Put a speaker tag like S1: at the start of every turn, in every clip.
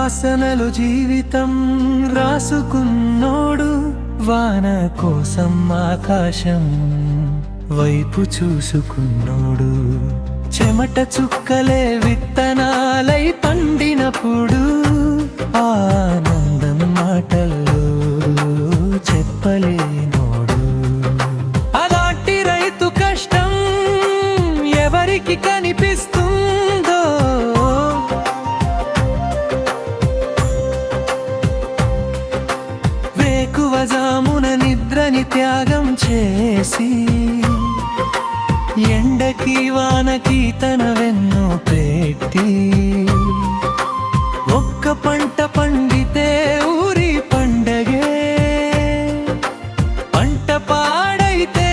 S1: వాసనలు జీవితం రాసుకున్నోడు వాన కోసం ఆకాశం వైపు చూసుకున్నోడు చెమట చుక్కలే విత్తనాలై పండినప్పుడు ఆనందం మాటల్లో చెప్పలేనోడు అలాంటి రైతు కష్టం ఎవరికి కనిపిస్తుందో వేకువజామున నిద్రని త్యాగం చేసి ఎండకి వానకి తన వెన్ను పెట్టి ఒక్క పంట పండితే ఊరి పండగే పంట పాడైతే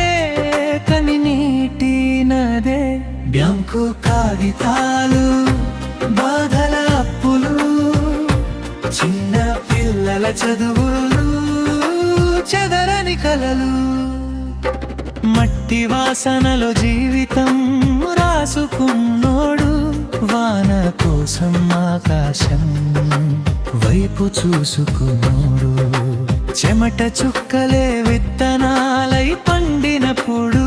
S1: కని నీటి నదే బ్యాంకు కాగితాలు బాధల అప్పులు చిన్న పిల్లల చదువులు చెదరని కలలు మట్టి వాసనలో జీవితం రాసుకున్నోడు వాన కోసం ఆకాశం వైపు చూసుకున్నోడు చెమట చుక్కలే విత్తనాలై పండినప్పుడు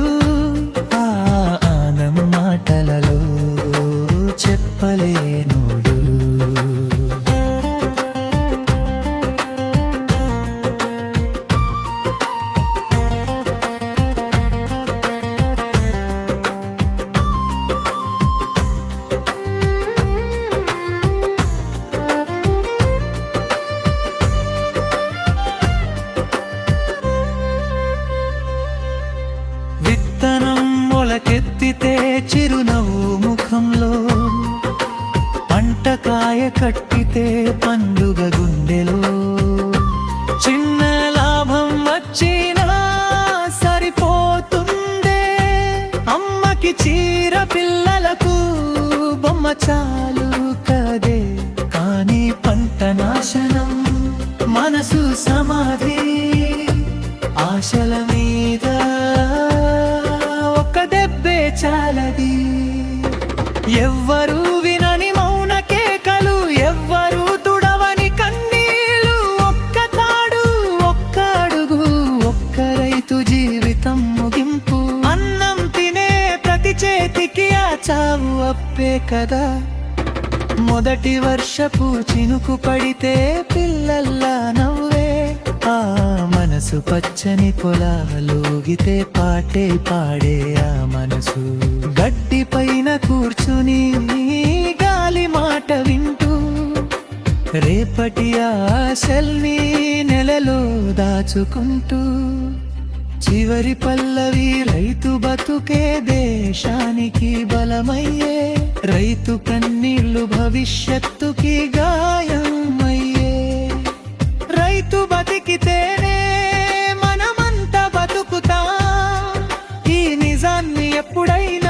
S1: ఆనందం మాటలలో చెప్పలేనోడు విత్తనం మొలకెత్తితే చిరునవ్వు ముఖంలో పంట కాయ కట్టితే పండుగ గుండెలో చిన్న లాభం వచ్చినా సరిపోతుండే అమ్మకి చీర పిల్లలకు బొమ్మ చాలు కదే కానీ పంట నాశనం మనసు సమాధి ఆశల మీద దెబ్బే చాలది ఎవ్వరూ వినని మౌన కేకలు ఎవ్వరూ తుడవని కన్నీళ్ళు ఒక్క తాడు ఒక్క అడుగు ఒక్క రైతు జీవితం ముగింపు అన్నం తినే ప్రతి చేతికి ఆ చావు అప్పే కదా మొదటి వర్షపు చినుకు పడితే పిల్లల్లా నవ్వే ఆ మనసు పచ్చని పొలాలూగితే పాటే పాడే ఆ మనసు గడ్డి పైన కూర్చుని గాలి మాట వింటూ రేపటి ఆశల్ని నెలలో దాచుకుంటూ చివరి పల్లవి రైతు బతుకే దేశానికి బలమయ్యే రైతు కన్నీళ్లు భవిష్యత్తుకి గాయమయ్యే రైతు బతికితేనే మనమంతా బతుకుతాం ఈ నిజాన్ని ఎప్పుడైనా